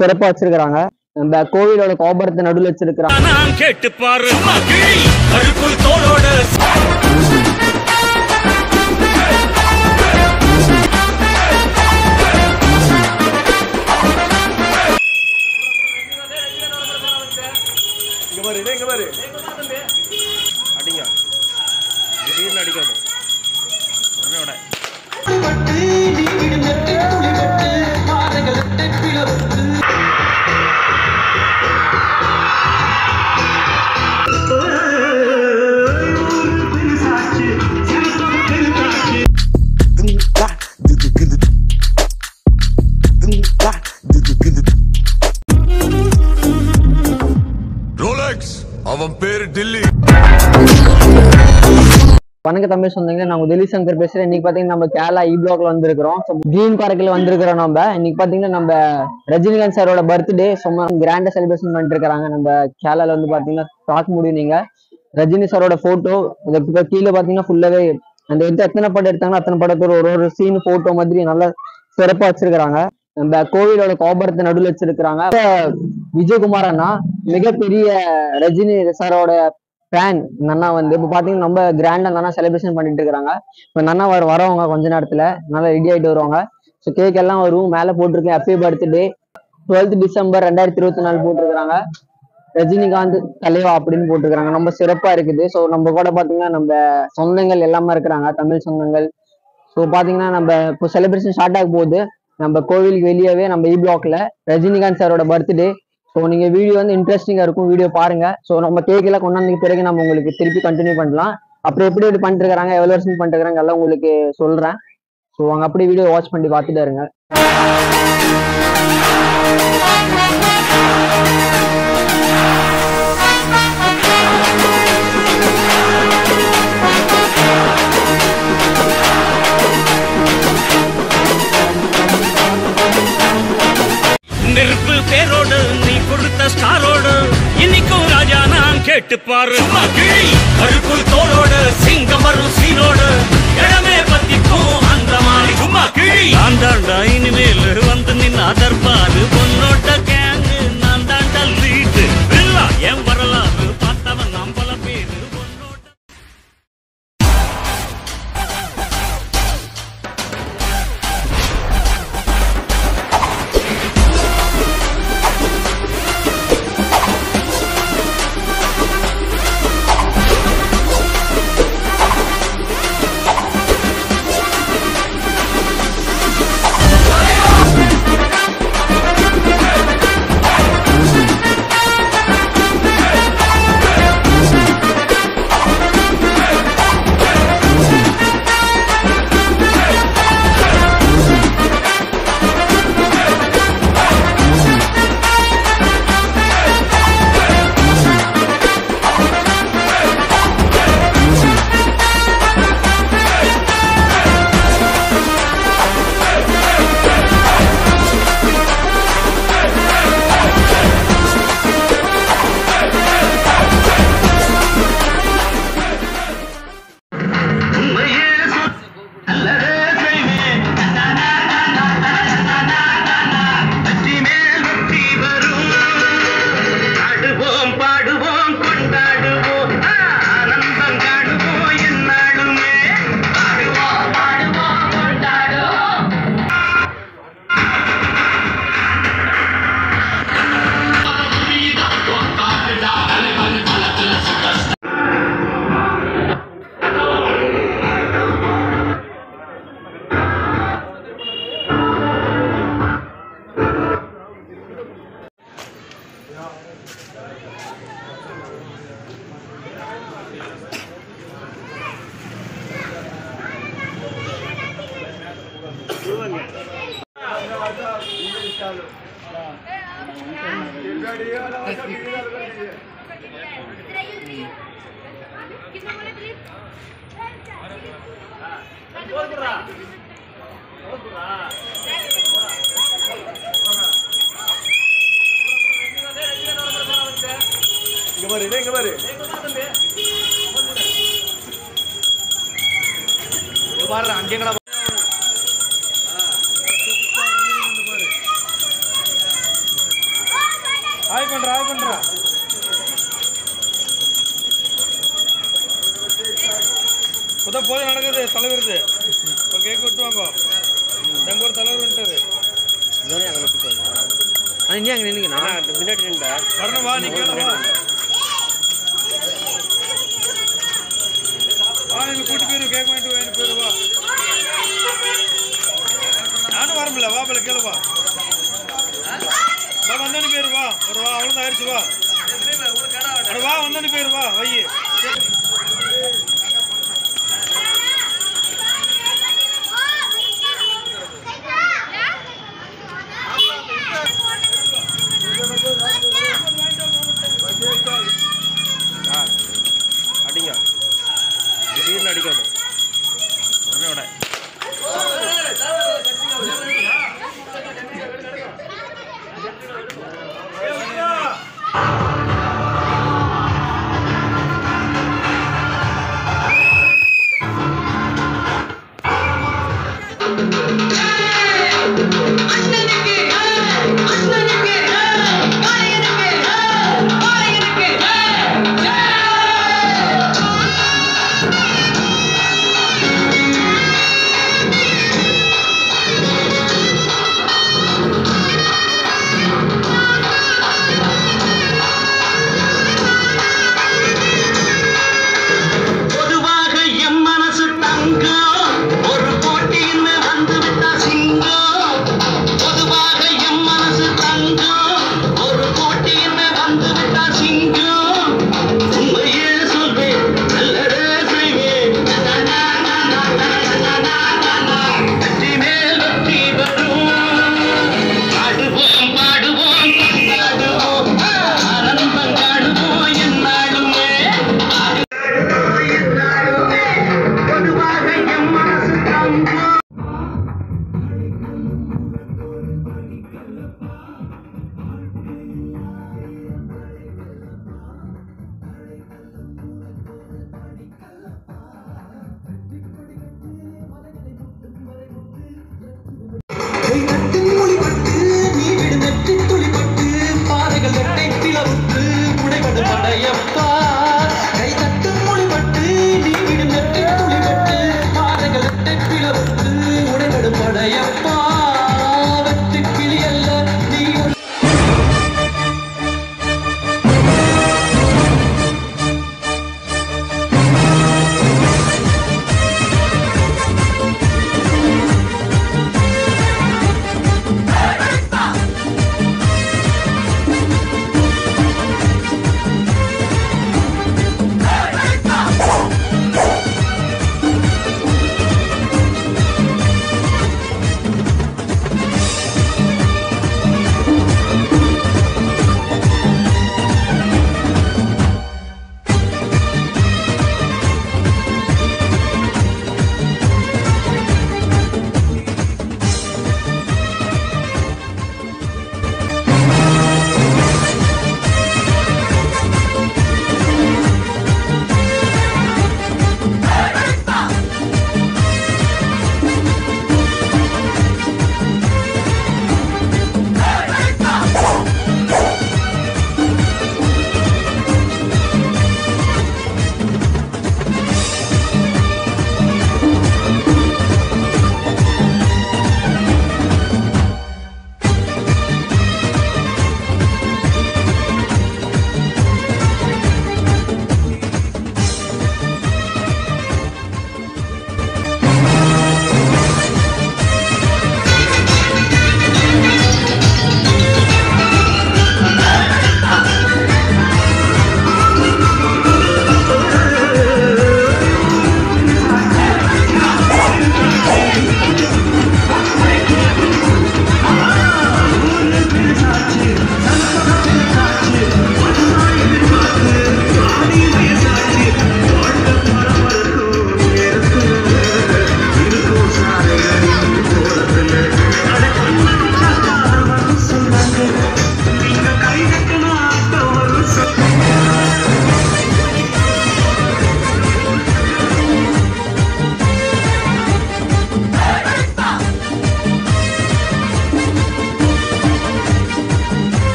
சிறப்பா வச்சிருக்காங்க. நம்ம கோவிலோட கோபுரத்தை நடுவில் வச்சிருக்கிறாங்க. வணக்கம் தமிழ் சொந்தங்களே, நான் டெல்லி சங்கர் பேசுறேன். இன்னைக்கு பாத்தீங்கன்னா நம்ம கேரளா இ-பிளாக்ல வந்திருக்கிறோம். கிரீன் பார்க்ல வந்திருக்கிறோம். நம்ம இன்னைக்கு பாத்தீங்கன்னா நம்ம ரஜினிகாந்த் சாரோட பர்த்டே சும்மா கிராண்டா செலிப்ரேஷன் பண்ணிட்டு இருக்காங்க. நம்ம கேரளால வந்து பாத்தீங்கன்னா பார்க்க முடியும். நீங்க ரஜினி சாரோட போட்டோ கீழே பாத்தீங்கன்னா ஃபுல்லாவே அந்த எத்தனை படம் எடுத்தாங்கன்னா அத்தனை படத்தோட ஒரு சீன் போட்டோ மாதிரி நல்லா சிறப்பா வச்சிருக்காங்க. நம்ம கோவிலோட கோபுரத்தை நடுவில் வச்சிருக்கிறாங்க. விஜயகுமார் அண்ணா மிகப்பெரிய ரஜினி சாரோட ஃபேன். இந்த அண்ணா வந்து இப்போ பாத்தீங்கன்னா ரொம்ப கிராண்டா அந்த அண்ணா செலிப்ரேஷன் பண்ணிட்டு இருக்காங்க. இப்போ இந்த அண்ணா வரவங்க கொஞ்ச நேரத்துல நல்லா ரெடி ஆயிட்டு வருவாங்க. ஸோ கேக் எல்லாம் வரும். மேல போட்டிருக்கேன் ஹாப்பி பர்த்டே 12 டிசம்பர் 2024 போட்டிருக்கிறாங்க. ரஜினிகாந்த் தலைவா அப்படின்னு போட்டிருக்கிறாங்க. ரொம்ப சிறப்பா இருக்குது. ஸோ நம்ம கூட பாத்தீங்கன்னா நம்ம சொந்தங்கள் எல்லாமே இருக்கிறாங்க, தமிழ் சொந்தங்கள். ஸோ பாத்தீங்கன்னா நம்ம இப்போ செலிப்ரேஷன் ஸ்டார்ட் ஆக போகுது. நம்ம கோவிலுக்கு வெளியவே நம்ம இ-பிளாக்ல ரஜினிகாந்த் சாரோட பர்த்டே. ஸோ நீங்க வீடியோ வந்து இன்ட்ரெஸ்டிங்கா இருக்கும், வீடியோ பாருங்க. ஸோ நம்ம கேக்கெல்லாம் கொண்டாந்து பிறகு நம்ம உங்களுக்கு திருப்பி கண்டினியூ பண்ணலாம். அப்புறம் எப்படி பண்ணிட்டு இருக்காங்க, எவ்வளவு வருஷம் பண்ணிட்டு இருக்காங்க எல்லாம் உங்களுக்கு சொல்றேன். ஸோ அங்க அப்படியே வீடியோ வாட்ச் பண்ணி பார்த்துட்டு இருங்க. நெருப்பு பேரோடு நீ கொடுத்த ஸ்டாரோடு இன்னைக்கும் ராஜா நான் கேட்டு பாரு. கருப்புள் தோளோடு சிங்கம் வரும் சீனோடு இடமே பத்திக்கும் அந்த மாதிரி சும்மா கிழி. நான் தாண்டா இனிமேல் வந்து நின்று அதற்பாரு பொன்னோட்ட கேங்கு. நான் தாண்டா லீட்டு இல்லா என் வரலாறு பார்த்தவன் நம்பல பேரு. அங்கேங்களா ஆய் பண்றா புத போது நடக்குது தலைவருது இப்போ கேக் விட்டுவாங்க எங்க ஒரு தலைவர் வந்துட்டாரு நீ அங்கே நின்றுங்கண்ணா முன்னாடி நின்றா வரணும் வா நீ கேளு வா நீ கூட்டி போயிரு கேக் வாங்கிட்டு வேணும் போயிரு வா நானும் வரமில்ல வா பல கேளு வா வந்தனி பேரு வா ஒரு வா அவ்வளோதான் ஆயிடுச்சு வா வா வந்தனி பேரு வா வையே அடிங்க திடீர்னு அடிக்காது உடனே விட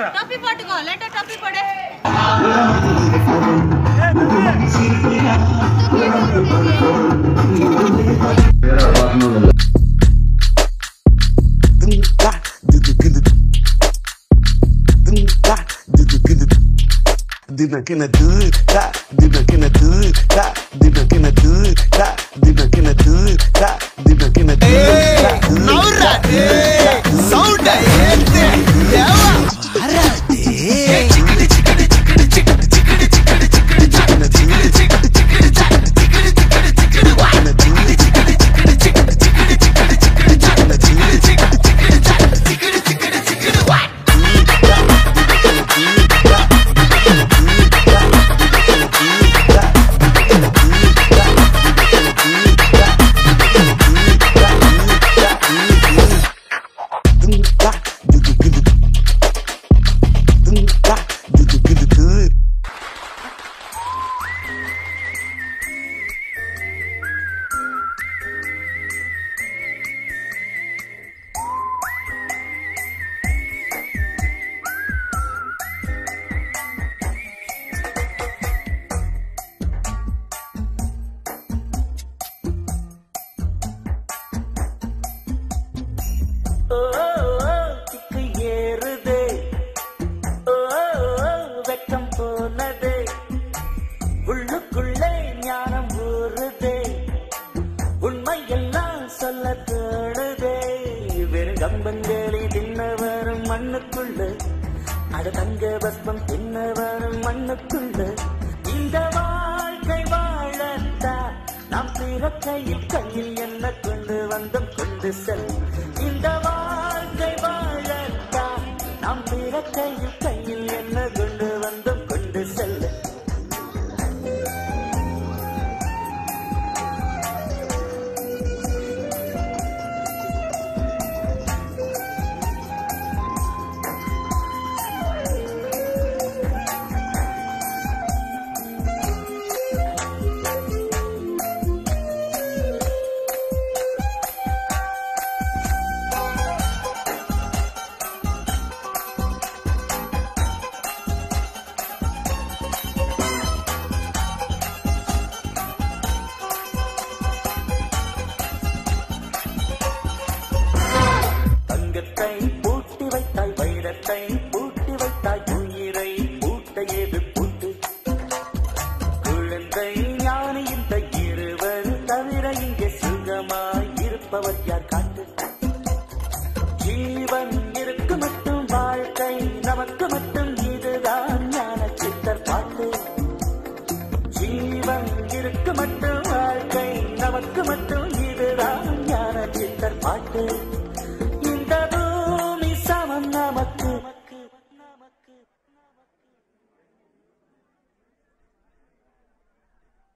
கேமரா टोपी போட்டுக்கோ லேட்டா टोपी போடு Dina kena tu, ta. Dina kena tu, ta. Dina kena tu, ta. Dina kena tu, ta. Dina kena tu, ta. Naura de, sound ayete, yawa. Arade. Chikidi chikidi chikidi chikidi chikidi chikidi chikidi chikidi chikidi chikidi chikidi chikidi chikidi chikidi wana chikidi chikidi chikidi chikidi chikidi chikidi chikidi chikidi chikidi chikidi chikidi chikidi wana.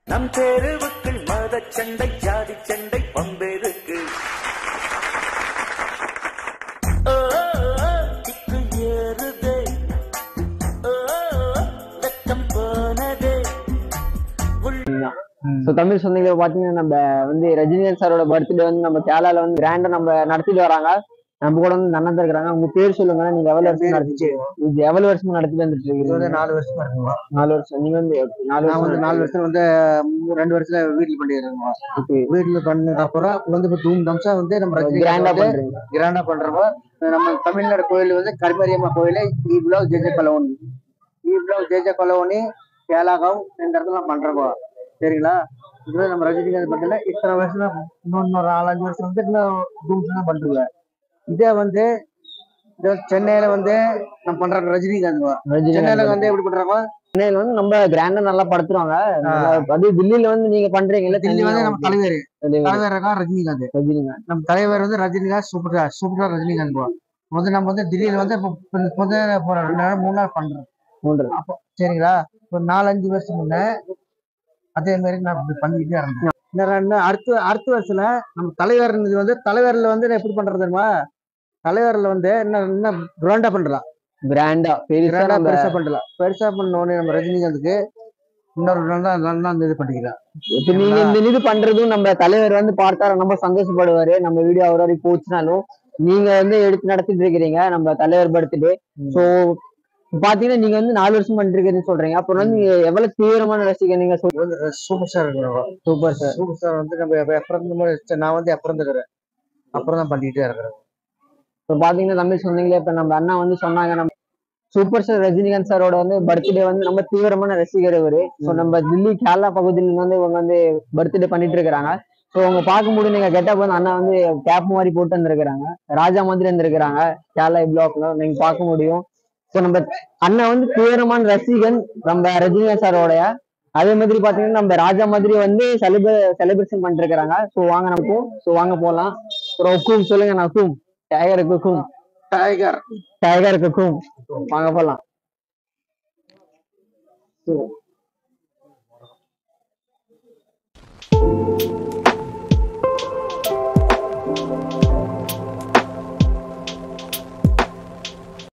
நம் தெருவுக்குள் மத சண்டை ஜாதி சண்டை பம்பெருக்கு திக்கு ஏறுதே வெக்கம் போனதே தமிழ் சொந்தங்களை பாத்தீங்கன்னா நம்ம வந்து ரஜினிகாந்த் சாரோட பர்த்டே வந்து நம்ம கேரளால வந்து கிராண்டா நம்ம நடத்திட்டு வராங்க. நம்ம கூட வந்து அண்ணன் இருக்கிறாங்க. உங்க பேர் சொல்லுங்க. நீங்க எவ்வளவு வருஷம் நடத்திச்சு இது எவ்வளவு வருஷமா நடத்திட்டு வந்துட்டு இருக்கீங்க? 4 வருஷமா இருக்குங்க. 4 வருஷம். நீங்க வந்து 4 வருஷம் வந்து 2 வருஷத்துல வீட்டுல பண்ணிடுறோங்க. வீட்டுல பண்ண அப்புறம் வந்து தூம் தம்சா வந்து நம்ம கிராண்டா பண்றோம். நம்ம தமிழ்நாடு கோயில் வந்து கருமாரியம்மா கோயில் ஈப்ளவ் ஜேஜே கொலோனி கேலாகம் இந்த இடத்துல பண்றோம். சரிங்களா? இது நம்ம ரஜினிகாந்த் பக்கத்துல இத்தனை வருஷம் இன்னொரு 4-5 வருஷம் வந்து இன்னும் தூம்ஸ் தான் பண்றோம். இதே வந்து சென்னையில வந்து நம்ம பண்றோம். ரஜினிகாந்த் சென்னையில வந்து எப்படி பண்றாங்க? சென்னையில வந்து நம்ம கிராண்டா நல்லா படுத்துருவாங்க. அதே தில்லியில வந்து நீங்க பண்றீங்கல்ல, தில்லி வந்து நம்ம தலைவர் ரஜினிகாந்த். நம்ம தலைவர் வந்து ரஜினிகாந்த் சூப்பரா ரஜினிகாந்த். வந்து நம்ம வந்து தில்லியில வந்து 2 நாள் 3 நாள் பண்றோம். அப்போ சரிங்களா? ஒரு 4-5 வருஷம் முன்ன அதே மாதிரி நான் இப்படி பண்ணிக்கிட்டே இருந்தேன். அடுத்த வருஷத்துல நம்ம தலைவர் வந்து தலைவர்ல வந்து எப்படி பண்றது தெரியுமா? தலைவர்ல வந்து என்ன கிராண்டா பண்றலாம். கிராண்டா பெருசா பண்றலாம். பெருசா பண்ண உடனே நம்ம ரஜினிகாந்துக்கு இன்னொரு நல்லா இது பண்ணிக்கலாம். இப்ப நீங்க இந்த இது பண்றதும் நம்ம தலைவர் வந்து பார்த்தாரு ரொம்ப சந்தோஷப்படுவாரு. நம்ம வீடியோ அவரை போச்சுனாலும் நீங்க வந்து எடுத்து நடத்திட்டு இருக்கிறீங்க நம்ம தலைவர் படுத்துட்டு. சோ பாத்தீங்கன்னா நீங்க வந்து 4 வருஷம் பண்ணிட்டு இருக்கீங்கன்னு சொல்றீங்க. அப்புறம் வந்து நீங்க எவ்வளவு தீவிரமான ரசிகர் நீங்க சூப்பர் ஸ்டார் இருக்கிறோம். Super sir. சூப்பர் ஸ்டார் வந்து நம்ம எப்பறம் இந்த மாதிரி நான் வந்து எப்பறம் இருக்கிறேன் அப்புறம் தான் பண்ணிட்டே இருக்கிறேன். இப்போ பாத்தீங்கன்னா தம்பி சொன்னீங்களே, இப்ப நம்ம அண்ணா வந்து சொன்னாங்க நம்ம சூப்பர் ஸ்டார் ரஜினிகாந்த் சாரோட வந்து பர்த்டே வந்து நம்ம தீவிரமான ரசிகர் இவரு. ஸோ நம்ம தில்லி கேரளா பகுதியில் வந்து இவங்க வந்து பர்த்டே பண்ணிட்டு இருக்கிறாங்க. ஸோ அவங்க பார்க்கும்போது நீங்க கெட்டப் வந்து அண்ணா வந்து கேப் மாதிரி போட்டு வந்திருக்கிறாங்க, ராஜா மாதிரி வந்திருக்கிறாங்க கேரளா பிளாக்ல நீங்க பார்க்க முடியும். ஸோ நம்ம அண்ணா வந்து தீவிரமான ரசிகன் நம்ம ரஜினிகாந்த் சாரோடைய. அதே மாதிரி பாத்தீங்கன்னா நம்ம ராஜா மாதிரி வந்து செலிப்ரேஷன் பண்ணிட்டு இருக்கிறாங்க. ஸோ வாங்க நம்ம வாங்க போலாம். அப்புறம் ஹுக்கும் சொல்லுங்க. நான் ஹுக்கும் டைகர் ஹுக்கும் டைகர் ஹுக்கும் வாங்க போலாம்.